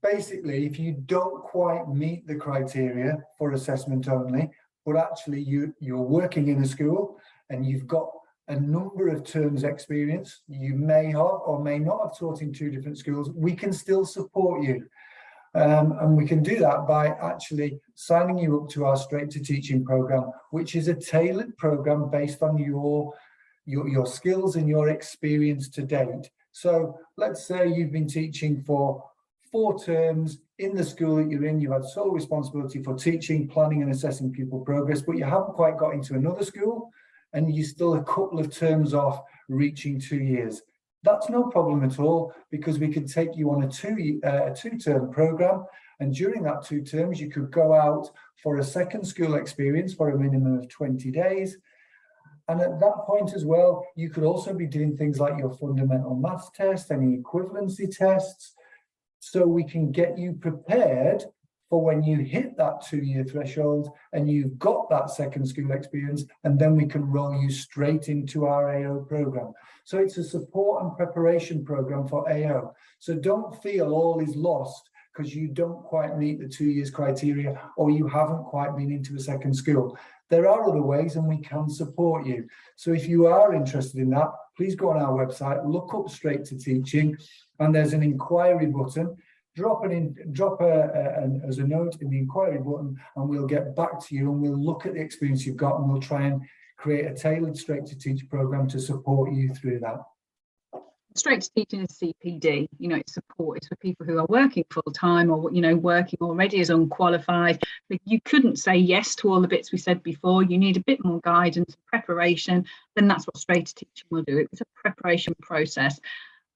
basically, if you don't quite meet the criteria for assessment only, but actually you're working in a school and you've got a number of terms experience, you may have or may not have taught in 2 different schools, we can still support you. And we can do that by actually signing you up to our Straight to Teaching program, which is a tailored program based on your skills and your experience to date. So let's say you've been teaching for 4 terms in the school that you're in, you've had sole responsibility for teaching, planning and assessing pupil progress, but you haven't quite got into another school and you're still a couple of terms off reaching 2 years. That's no problem at all, because we could take you on a 2-term program, and during that 2 terms you could go out for a second school experience for a minimum of 20 days. And at that point as well, you could also be doing things like your fundamental maths test, any equivalency tests, so we can get you prepared for when you hit that 2-year threshold and you've got that second school experience, and then we can roll you straight into our AO program. So it's a support and preparation program for AO. So don't feel all is lost because you don't quite meet the 2 years criteria or you haven't quite been into a second school. There are other ways and we can support you. So if you are interested in that, please go on our website, look up Straight to Teaching, and there's an inquiry button. Drop as a note in the inquiry button, and we'll get back to you and we'll look at the experience you've got and we'll try and create a tailored Straight to Teach program to support you through that. Straight to Teaching is CPD, it's support. It's for people who are working full time or, working already as unqualified. But you couldn't say yes to all the bits we said before. You need a bit more guidance, preparation. Then that's what Straight to Teaching will do. It's a preparation process.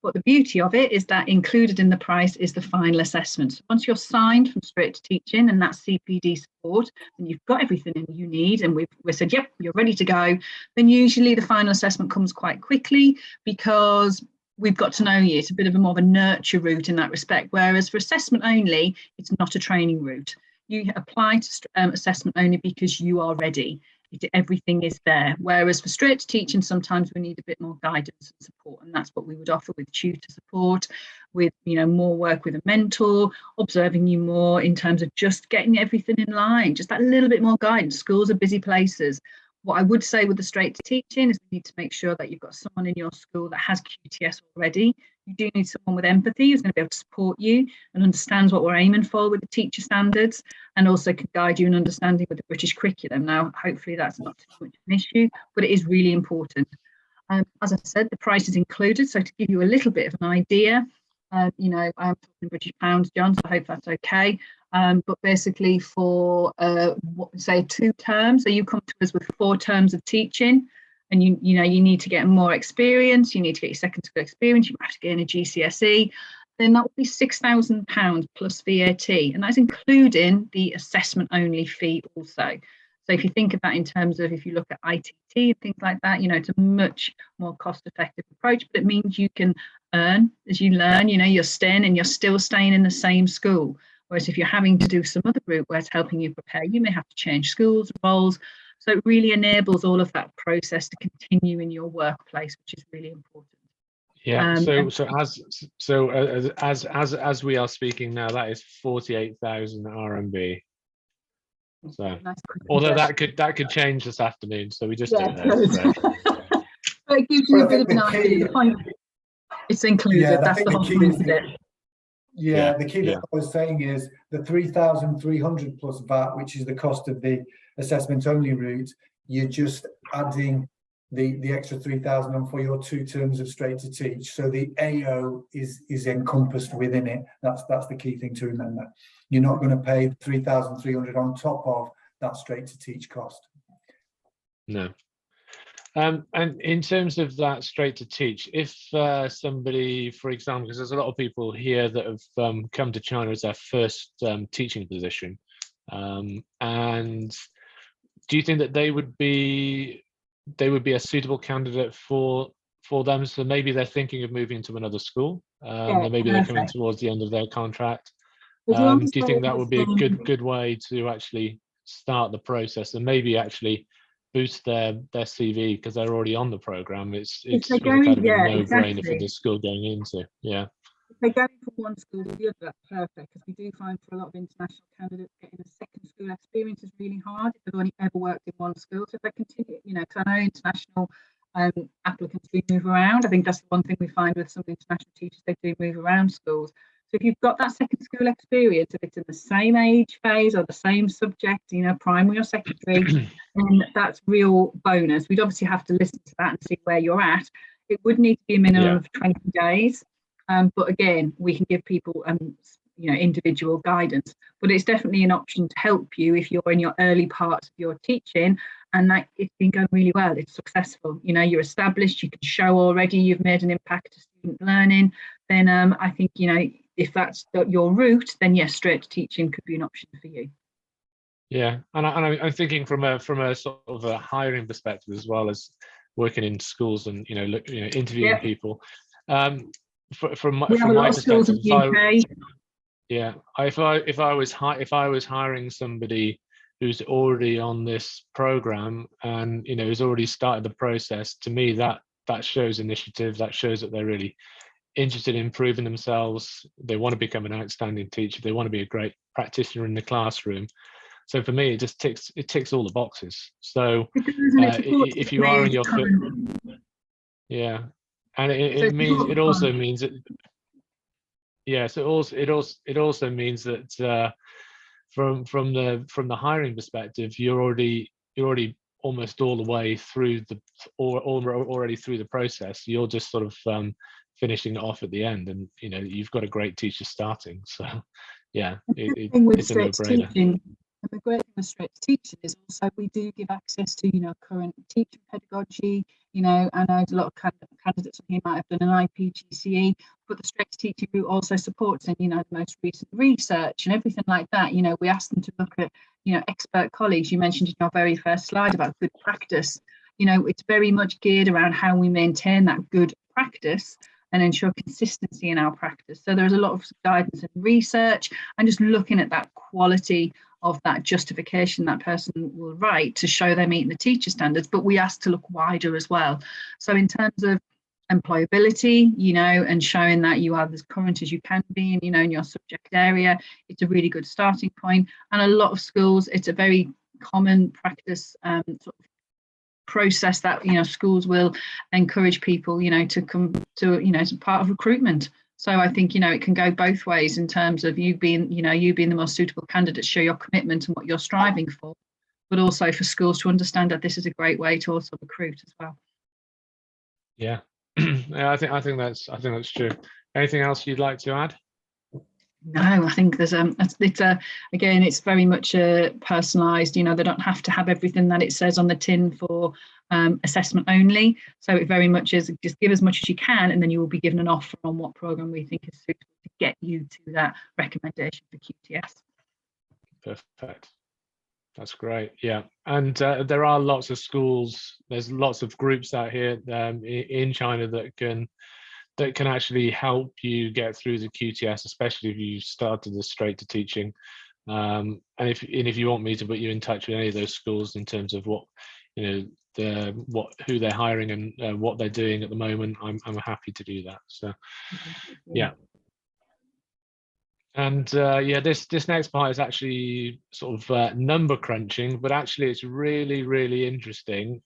But the beauty of it is that included in the price is the final assessment. So once you're signed from Straight to Teaching and that's CPD support, and you've got everything you need, and we've said, yep, you're ready to go, then usually the final assessment comes quite quickly because we've got to know you. It's a bit of a more of a nurture route in that respect. Whereas for assessment only, it's not a training route. You apply to assessment only because you are ready. Everything is there. Whereas for Straight to Teaching, sometimes we need a bit more guidance and support, and that's what we would offer with tutor support, with more work with a mentor, observing you more in terms of just getting everything in line, just that little bit more guidance. Schools are busy places. What I would say with the Straight to Teaching is we need to make sure that you've got someone in your school that has QTS already. You do need someone with empathy who's going to be able to support you and understands what we're aiming for with the teacher standards, and also can guide you in understanding with the British curriculum. Now, hopefully that's not too much of an issue, but it is really important. As I said, the price is included. So to give you a little bit of an idea, I am talking British pounds, John, so I hope that's okay. But basically for say 2 terms, so you come to us with 4 terms of teaching, and you need to get more experience, you need to get your second school experience, you have to gain a GCSE, then that would be £6,000 plus VAT, and that's including the assessment only fee also. So if you think of that in terms of, if you look at ITT and things like that, it's a much more cost effective approach, but it means you can earn as you learn, you're staying and you're still staying in the same school. Whereas if you're having to do some other route where it's helping you prepare, you may have to change schools, roles. So it really enables all of that process to continue in your workplace, which is really important. Yeah. As we are speaking now, that is 48,000 RMB. So, nice, although that could change this afternoon, so we just don't know. So. But it gives you a bit of an idea. The point, it's included. Yeah, that's the whole point of it. Yeah, the key that I was saying is the 3,300 plus VAT, which is the cost of the assessment only route. You're just adding the extra 3,000 on for your 2 terms of Straight to Teach. So the AO is encompassed within it. That's the key thing to remember. You're not going to pay 3,300 on top of that Straight to Teach cost. No. And in terms of that Straight to Teach, if somebody, for example, because there's a lot of people here that have come to China as their first teaching position, and do you think that they would be a suitable candidate for them? So maybe they're thinking of moving to another school, or maybe they're coming towards the end of their contract. Do you think that would be a good way to actually start the process and maybe actually boost their CV because they're already on the program? It's kind of a no-brainer for the school going into. Yeah. they're going from one school to the other, that's perfect, because we do find for a lot of international candidates getting a second school experience is really hard if they've only ever worked in one school. So if they continue, you know, because I know international applicants do move around. I think that's the one thing we find with some international teachers, they do move around schools. So if you've got that second school experience, if it's in the same age phase or the same subject, you know, primary or secondary, then that's real bonus. We'd obviously have to listen to that and see where you're at. It would need to be a minimum of 20 days. But again, we can give people, you know, individual guidance. But it's definitely an option to help you if you're in your early parts of your teaching and that it's been going really well. It's successful. You know, you're established. You can show already you've made an impact to student learning. Then I think, you know, if that's your route, then yes, straight to teaching could be an option for you. Yeah, and I'm thinking from a sort of a hiring perspective as well as working in schools and interviewing people. From my perspective, if I was hiring somebody who's already on this program and who's already started the process, to me that shows initiative. That shows that they're really interested in improving themselves. They want to become an outstanding teacher. They want to be a great practitioner in the classroom. So for me, it ticks all the boxes. So if you are in your first, yeah, and it also means that from the hiring perspective, you're already almost all the way through already through the process. You're just sort of finishing it off at the end, and you've got a great teacher starting. So yeah, it's a no-brainer. And the great thing with straight to teaching is also we do give access to current teaching pedagogy. I know a lot of candidates here might have done an IPGCE, but the straight to teaching route also supports in the most recent research and everything like that. We ask them to look at expert colleagues. You mentioned in your very first slide about good practice. It's very much geared around how we maintain that good practice and ensure consistency in our practice. So there's a lot of guidance and research and just looking at that quality of that justification that person will write to show they're meeting the teacher standards, but we ask to look wider as well. So in terms of employability, and showing that you are as current as you can be in, in your subject area, it's a really good starting point. And a lot of schools, it's a very common practice sort of process that schools will encourage people to come to as part of recruitment. So I think it can go both ways in terms of you being the most suitable candidate, show your commitment and what you're striving for, but also for schools to understand that this is a great way to also recruit as well. Yeah, yeah, I think that's true. Anything else you'd like to add? No, I think there's again, it's very much personalised. They don't have to have everything that it says on the tin for assessment only. So it very much is just give as much as you can, and then you will be given an offer on what programme we think is suitable to get you to that recommendation for QTS. Perfect. That's great. Yeah, and there are lots of schools. There's lots of groups out here in China that can actually help you get through the QTS, especially if you started this straight to teaching. And if you want me to put you in touch with any of those schools in terms of what who they're hiring and what they're doing at the moment, I'm happy to do that. So yeah. And yeah, this next part is actually sort of number crunching, but actually it's really, really interesting.